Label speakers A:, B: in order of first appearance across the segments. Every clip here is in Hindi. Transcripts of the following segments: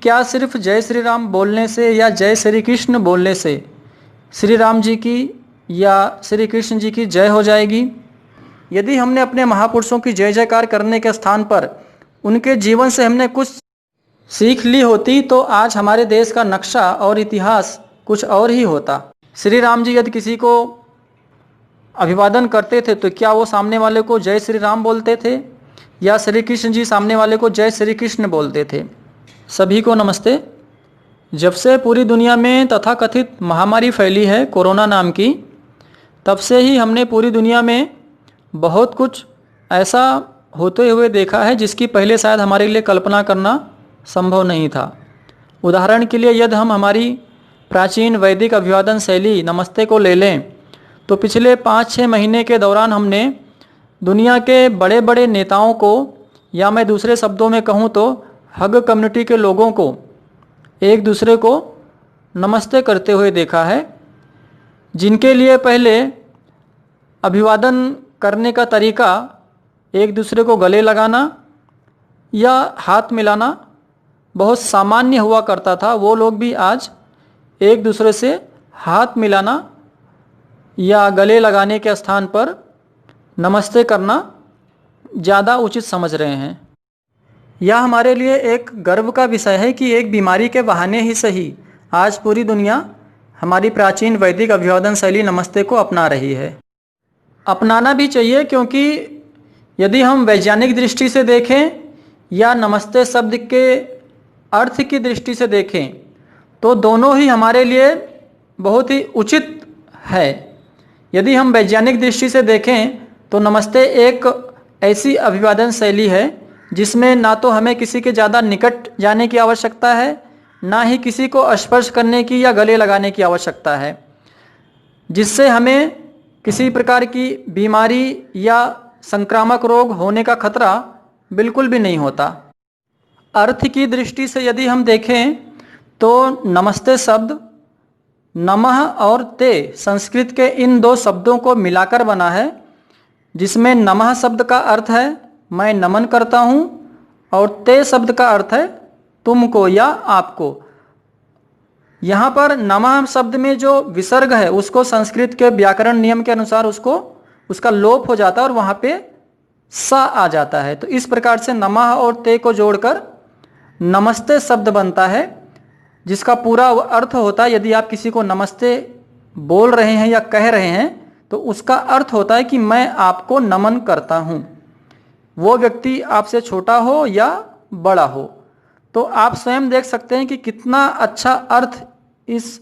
A: क्या सिर्फ जय श्री राम बोलने से या जय श्री कृष्ण बोलने से श्री राम जी की या श्री कृष्ण जी की जय हो जाएगी? यदि हमने अपने महापुरुषों की जय जयकार करने के स्थान पर उनके जीवन से हमने कुछ सीख ली होती तो आज हमारे देश का नक्शा और इतिहास कुछ और ही होता। श्री राम जी यदि किसी को अभिवादन करते थे तो क्या वो सामने वाले को जय श्री राम बोलते थे या श्री कृष्ण जी सामने वाले को जय श्री कृष्ण बोलते थे? सभी को नमस्ते। जब से पूरी दुनिया में तथाकथित महामारी फैली है कोरोना नाम की, तब से ही हमने पूरी दुनिया में बहुत कुछ ऐसा होते हुए देखा है जिसकी पहले शायद हमारे लिए कल्पना करना संभव नहीं था। उदाहरण के लिए यदि हम हमारी प्राचीन वैदिक अभिवादन शैली नमस्ते को ले लें तो पिछले 5-6 महीने के दौरान हमने दुनिया के बड़े बड़े नेताओं को, या मैं दूसरे शब्दों में कहूँ तो हग कम्युनिटी के लोगों को एक दूसरे को नमस्ते करते हुए देखा है, जिनके लिए पहले अभिवादन करने का तरीका एक दूसरे को गले लगाना या हाथ मिलाना बहुत सामान्य हुआ करता था, वो लोग भी आज एक दूसरे से हाथ मिलाना या गले लगाने के स्थान पर नमस्ते करना ज़्यादा उचित समझ रहे हैं। यह हमारे लिए एक गर्व का विषय है कि एक बीमारी के बहाने ही सही आज पूरी दुनिया हमारी प्राचीन वैदिक अभिवादन शैली नमस्ते को अपना रही है। अपनाना भी चाहिए, क्योंकि यदि हम वैज्ञानिक दृष्टि से देखें या नमस्ते शब्द के अर्थ की दृष्टि से देखें तो दोनों ही हमारे लिए बहुत ही उचित है। यदि हम वैज्ञानिक दृष्टि से देखें तो नमस्ते एक ऐसी अभिवादन शैली है जिसमें ना तो हमें किसी के ज़्यादा निकट जाने की आवश्यकता है, ना ही किसी को स्पर्श करने की या गले लगाने की आवश्यकता है, जिससे हमें किसी प्रकार की बीमारी या संक्रामक रोग होने का खतरा बिल्कुल भी नहीं होता। अर्थ की दृष्टि से यदि हम देखें तो नमस्ते शब्द नमः और ते संस्कृत के इन दो शब्दों को मिलाकर बना है, जिसमें नमः शब्द का अर्थ है मैं नमन करता हूँ और ते शब्द का अर्थ है तुमको या आपको। यहाँ पर नमः शब्द में जो विसर्ग है उसको संस्कृत के व्याकरण नियम के अनुसार उसका लोप हो जाता है और वहाँ पे सा आ जाता है। तो इस प्रकार से नमः और ते को जोड़कर नमस्ते शब्द बनता है, जिसका पूरा अर्थ होता है, यदि आप किसी को नमस्ते बोल रहे हैं या कह रहे हैं तो उसका अर्थ होता है कि मैं आपको नमन करता हूँ, वो व्यक्ति आपसे छोटा हो या बड़ा हो। तो आप स्वयं देख सकते हैं कि कितना अच्छा अर्थ इस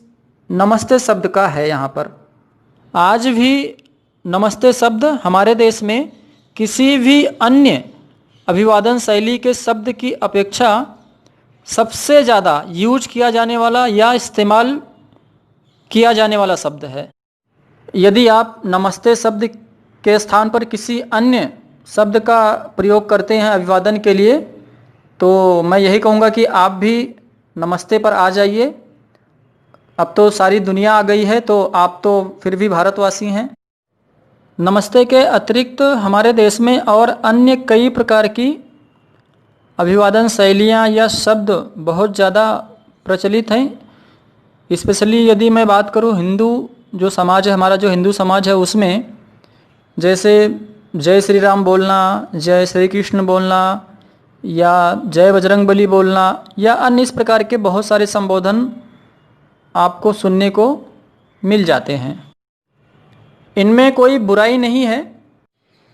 A: नमस्ते शब्द का है। यहाँ पर आज भी नमस्ते शब्द हमारे देश में किसी भी अन्य अभिवादन शैली के शब्द की अपेक्षा सबसे ज़्यादा यूज किया जाने वाला या इस्तेमाल किया जाने वाला शब्द है। यदि आप नमस्ते शब्द के स्थान पर किसी अन्य शब्द का प्रयोग करते हैं अभिवादन के लिए तो मैं यही कहूँगा कि आप भी नमस्ते पर आ जाइए। अब तो सारी दुनिया आ गई है तो आप तो फिर भी भारतवासी हैं। नमस्ते के अतिरिक्त हमारे देश में और अन्य कई प्रकार की अभिवादन शैलियाँ या शब्द बहुत ज़्यादा प्रचलित हैं। स्पेशली यदि मैं बात करूँ हिंदू जो समाज है, हमारा जो हिंदू समाज है, उसमें जैसे जय श्री राम बोलना, जय श्री कृष्ण बोलना या जय बजरंगबली बोलना या अन्य इस प्रकार के बहुत सारे संबोधन आपको सुनने को मिल जाते हैं। इनमें कोई बुराई नहीं है,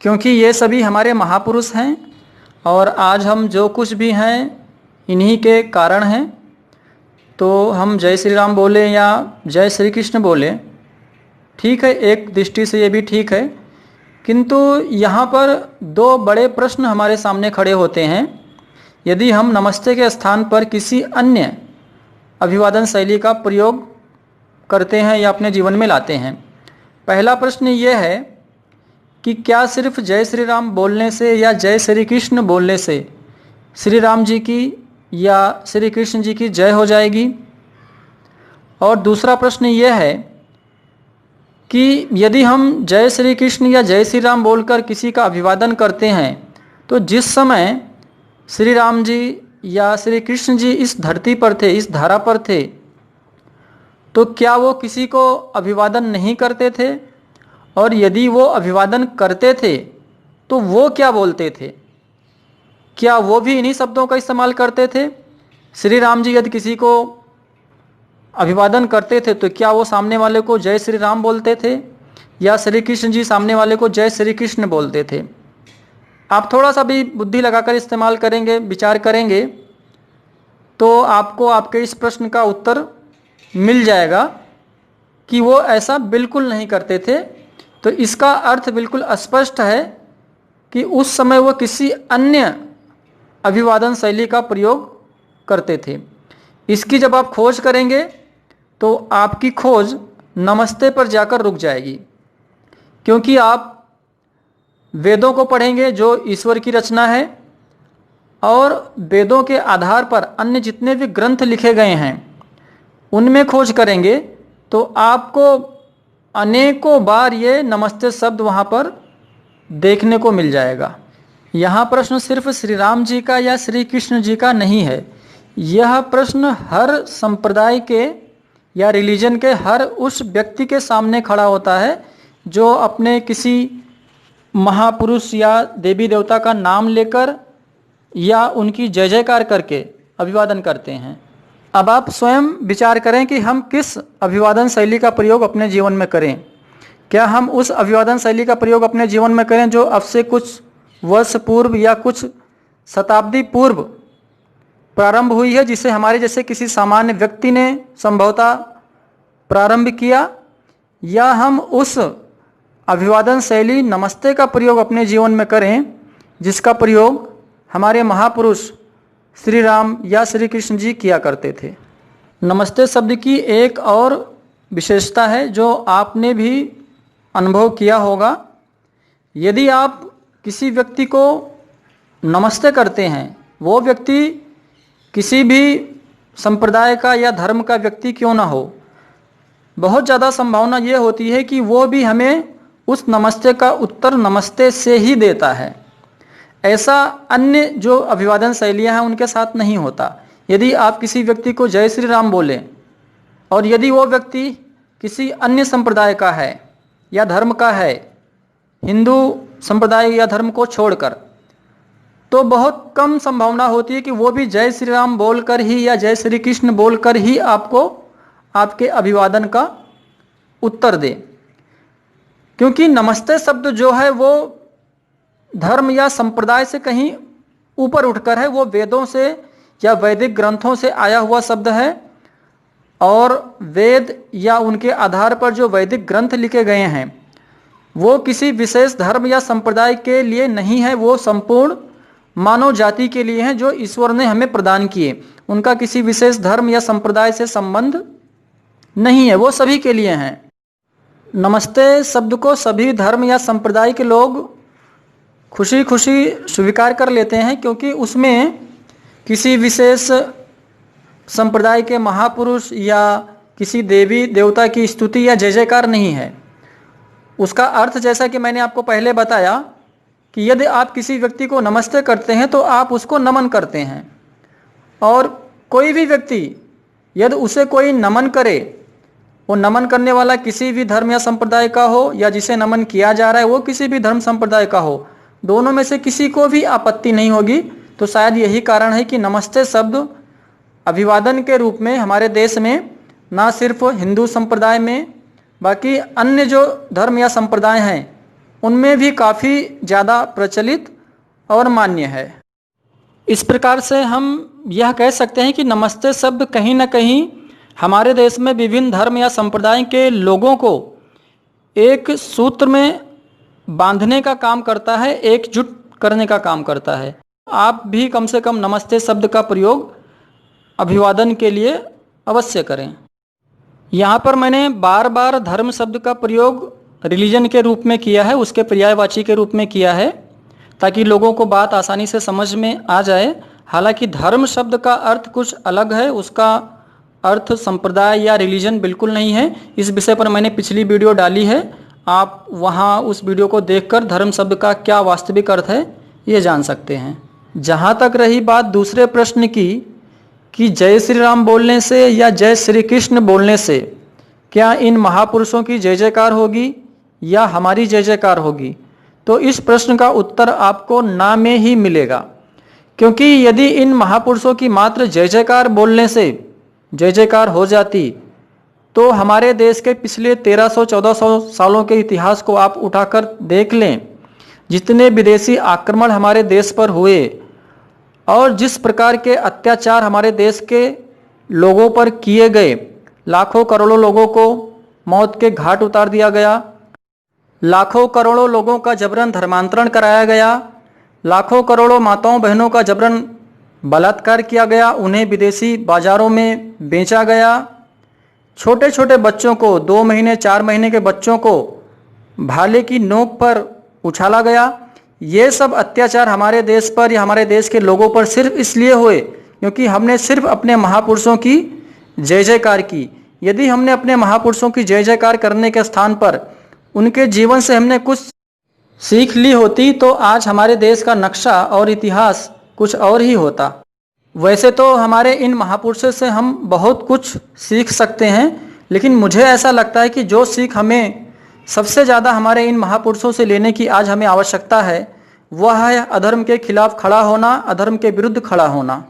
A: क्योंकि ये सभी हमारे महापुरुष हैं और आज हम जो कुछ भी हैं इन्हीं के कारण हैं। तो हम जय श्री राम बोले या जय श्री कृष्ण बोले, ठीक है, एक दृष्टि से ये भी ठीक है, किंतु यहाँ पर दो बड़े प्रश्न हमारे सामने खड़े होते हैं यदि हम नमस्ते के स्थान पर किसी अन्य अभिवादन शैली का प्रयोग करते हैं या अपने जीवन में लाते हैं। पहला प्रश्न ये है कि क्या सिर्फ जय श्री राम बोलने से या जय श्री कृष्ण बोलने से श्री राम जी की या श्री कृष्ण जी की जय हो जाएगी? और दूसरा प्रश्न ये है कि यदि हम जय श्री कृष्ण या जय श्री राम बोलकर किसी का अभिवादन करते हैं तो जिस समय श्री राम जी या श्री कृष्ण जी इस धरती पर थे, इस धरा पर थे, तो क्या वो किसी को अभिवादन नहीं करते थे? और यदि वो अभिवादन करते थे तो वो क्या बोलते थे? क्या वो भी इन्हीं शब्दों का इस्तेमाल करते थे? श्री राम जी यदि किसी को अभिवादन करते थे तो क्या वो सामने वाले को जय श्री राम बोलते थे, या श्री कृष्ण जी सामने वाले को जय श्री कृष्ण बोलते थे? आप थोड़ा सा भी बुद्धि लगाकर इस्तेमाल करेंगे, विचार करेंगे, तो आपको आपके इस प्रश्न का उत्तर मिल जाएगा कि वो ऐसा बिल्कुल नहीं करते थे। तो इसका अर्थ बिल्कुल स्पष्ट है कि उस समय वो किसी अन्य अभिवादन शैली का प्रयोग करते थे। इसकी जब आप खोज करेंगे तो आपकी खोज नमस्ते पर जाकर रुक जाएगी, क्योंकि आप वेदों को पढ़ेंगे जो ईश्वर की रचना है, और वेदों के आधार पर अन्य जितने भी ग्रंथ लिखे गए हैं उनमें खोज करेंगे तो आपको अनेकों बार ये नमस्ते शब्द वहाँ पर देखने को मिल जाएगा। यहाँ प्रश्न सिर्फ श्री राम जी का या श्री कृष्ण जी का नहीं है, यह प्रश्न हर संप्रदाय के या रिलीजन के हर उस व्यक्ति के सामने खड़ा होता है जो अपने किसी महापुरुष या देवी देवता का नाम लेकर या उनकी जय जयकार करके अभिवादन करते हैं। अब आप स्वयं विचार करें कि हम किस अभिवादन शैली का प्रयोग अपने जीवन में करें। क्या हम उस अभिवादन शैली का प्रयोग अपने जीवन में करें जो अब से कुछ वर्ष पूर्व या कुछ शताब्दी पूर्व प्रारंभ हुई है, जिसे हमारे जैसे किसी सामान्य व्यक्ति ने संभवतः प्रारंभ किया, या हम उस अभिवादन शैली नमस्ते का प्रयोग अपने जीवन में करें जिसका प्रयोग हमारे महापुरुष श्री राम या श्री कृष्ण जी किया करते थे। नमस्ते शब्द की एक और विशेषता है जो आपने भी अनुभव किया होगा। यदि आप किसी व्यक्ति को नमस्ते करते हैं, वो व्यक्ति किसी भी संप्रदाय का या धर्म का व्यक्ति क्यों ना हो, बहुत ज़्यादा संभावना ये होती है कि वो भी हमें उस नमस्ते का उत्तर नमस्ते से ही देता है। ऐसा अन्य जो अभिवादन शैलियाँ हैं उनके साथ नहीं होता। यदि आप किसी व्यक्ति को जय श्री राम बोलें और यदि वो व्यक्ति किसी अन्य संप्रदाय का है या धर्म का है, हिंदू संप्रदाय या धर्म को छोड़कर, तो बहुत कम संभावना होती है कि वो भी जय श्री राम बोलकर ही या जय श्री कृष्ण बोलकर ही आपको आपके अभिवादन का उत्तर दे। क्योंकि नमस्ते शब्द जो है वो धर्म या संप्रदाय से कहीं ऊपर उठकर है, वो वेदों से या वैदिक ग्रंथों से आया हुआ शब्द है, और वेद या उनके आधार पर जो वैदिक ग्रंथ लिखे गए हैं वो किसी विशेष धर्म या संप्रदाय के लिए नहीं है, वो संपूर्ण मानव जाति के लिए हैं जो ईश्वर ने हमें प्रदान किए। उनका किसी विशेष धर्म या संप्रदाय से संबंध नहीं है, वो सभी के लिए हैं। नमस्ते शब्द को सभी धर्म या संप्रदाय के लोग खुशी खुशी स्वीकार कर लेते हैं, क्योंकि उसमें किसी विशेष संप्रदाय के महापुरुष या किसी देवी देवता की स्तुति या जय जयकार नहीं है। उसका अर्थ जैसा कि मैंने आपको पहले बताया कि यदि आप किसी व्यक्ति को नमस्ते करते हैं तो आप उसको नमन करते हैं, और कोई भी व्यक्ति यदि उसे कोई नमन करे, वो नमन करने वाला किसी भी धर्म या संप्रदाय का हो या जिसे नमन किया जा रहा है वो किसी भी धर्म संप्रदाय का हो, दोनों में से किसी को भी आपत्ति नहीं होगी। तो शायद यही कारण है कि नमस्ते शब्द अभिवादन के रूप में हमारे देश में ना सिर्फ हिंदू संप्रदाय में, बाकी अन्य जो धर्म या संप्रदाय हैं उनमें भी काफ़ी ज़्यादा प्रचलित और मान्य है। इस प्रकार से हम यह कह सकते हैं कि नमस्ते शब्द कहीं ना कहीं हमारे देश में विभिन्न धर्म या संप्रदाय के लोगों को एक सूत्र में बांधने का काम करता है, एकजुट करने का काम करता है। आप भी कम से कम नमस्ते शब्द का प्रयोग अभिवादन के लिए अवश्य करें। यहाँ पर मैंने बार बार धर्म शब्द का प्रयोग रिलीजन के रूप में किया है, उसके पर्यायवाची के रूप में किया है, ताकि लोगों को बात आसानी से समझ में आ जाए। हालांकि धर्म शब्द का अर्थ कुछ अलग है, उसका अर्थ संप्रदाय या रिलीजन बिल्कुल नहीं है। इस विषय पर मैंने पिछली वीडियो डाली है, आप वहाँ उस वीडियो को देखकर धर्म शब्द का क्या वास्तविक अर्थ है ये जान सकते हैं। जहाँ तक रही बात दूसरे प्रश्न की कि जय श्री राम बोलने से या जय श्री कृष्ण बोलने से क्या इन महापुरुषों की जय जयकार होगी या हमारी जय जयकार होगी, तो इस प्रश्न का उत्तर आपको ना में ही मिलेगा। क्योंकि यदि इन महापुरुषों की मात्र जय जयकार बोलने से जय जयकार हो जाती तो हमारे देश के पिछले 1300-1400 सालों के इतिहास को आप उठाकर देख लें। जितने विदेशी आक्रमण हमारे देश पर हुए और जिस प्रकार के अत्याचार हमारे देश के लोगों पर किए गए, लाखों करोड़ों लोगों को मौत के घाट उतार दिया गया, लाखों करोड़ों लोगों का जबरन धर्मांतरण कराया गया, लाखों करोड़ों माताओं बहनों का जबरन बलात्कार किया गया, उन्हें विदेशी बाजारों में बेचा गया, छोटे छोटे बच्चों को 2 महीने 4 महीने के बच्चों को भाले की नोक पर उछाला गया। ये सब अत्याचार हमारे देश पर या हमारे देश के लोगों पर सिर्फ इसलिए हुए क्योंकि हमने सिर्फ अपने महापुरुषों की जय जयकार की। यदि हमने अपने महापुरुषों की जय जयकार करने के स्थान पर उनके जीवन से हमने कुछ सीख ली होती तो आज हमारे देश का नक्शा और इतिहास कुछ और ही होता। वैसे तो हमारे इन महापुरुषों से हम बहुत कुछ सीख सकते हैं, लेकिन मुझे ऐसा लगता है कि जो सीख हमें सबसे ज़्यादा हमारे इन महापुरुषों से लेने की आज हमें आवश्यकता है वह है अधर्म के खिलाफ खड़ा होना, अधर्म के विरुद्ध खड़ा होना।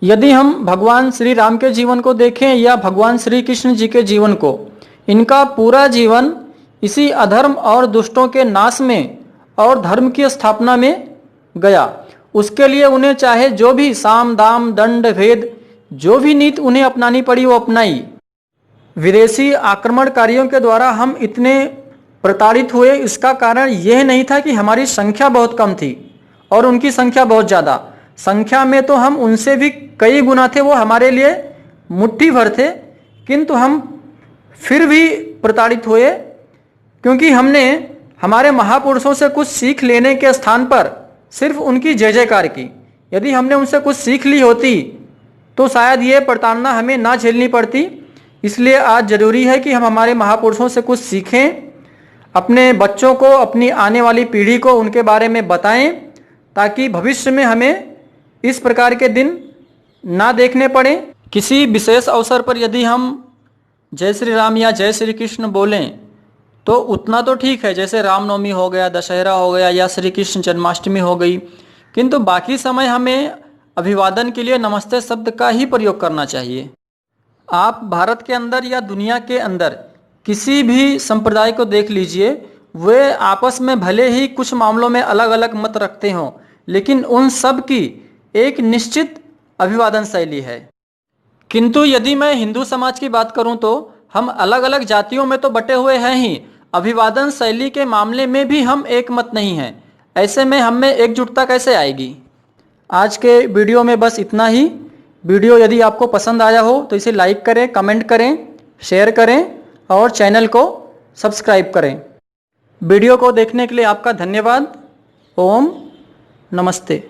A: यदि हम भगवान श्री राम के जीवन को देखें या भगवान श्री कृष्ण जी के जीवन को, इनका पूरा जीवन इसी अधर्म और दुष्टों के नाश में और धर्म की स्थापना में गया। उसके लिए उन्हें चाहे जो भी साम दाम दंड भेद जो भी नीति उन्हें अपनानी पड़ी वो अपनाई। विदेशी आक्रमणकारियों के द्वारा हम इतने प्रताड़ित हुए, इसका कारण यह नहीं था कि हमारी संख्या बहुत कम थी और उनकी संख्या बहुत ज़्यादा। संख्या में तो हम उनसे भी कई गुना थे, वो हमारे लिए मुट्ठी भर थे, किंतु हम फिर भी प्रताड़ित हुए क्योंकि हमने हमारे महापुरुषों से कुछ सीख लेने के स्थान पर सिर्फ उनकी जय जयकार की। यदि हमने उनसे कुछ सीख ली होती तो शायद ये प्रताड़ना हमें ना झेलनी पड़ती। इसलिए आज ज़रूरी है कि हम हमारे महापुरुषों से कुछ सीखें, अपने बच्चों को, अपनी आने वाली पीढ़ी को उनके बारे में बताएं ताकि भविष्य में हमें इस प्रकार के दिन ना देखने पड़े। किसी विशेष अवसर पर यदि हम जय श्री राम या जय श्री कृष्ण बोलें तो उतना तो ठीक है, जैसे रामनवमी हो गया, दशहरा हो गया या श्री कृष्ण जन्माष्टमी हो गई, किंतु बाकी समय हमें अभिवादन के लिए नमस्ते शब्द का ही प्रयोग करना चाहिए। आप भारत के अंदर या दुनिया के अंदर किसी भी संप्रदाय को देख लीजिए, वे आपस में भले ही कुछ मामलों में अलग अलग मत रखते हों, लेकिन उन सब की एक निश्चित अभिवादन शैली है। किंतु यदि मैं हिंदू समाज की बात करूं तो हम अलग अलग जातियों में तो बटे हुए हैं ही, अभिवादन शैली के मामले में भी हम एक मत नहीं हैं। ऐसे में हम में एकजुटता कैसे आएगी। आज के वीडियो में बस इतना ही। वीडियो यदि आपको पसंद आया हो तो इसे लाइक करें, कमेंट करें, शेयर करें और चैनल को सब्सक्राइब करें। वीडियो को देखने के लिए आपका धन्यवाद। ओम नमस्ते।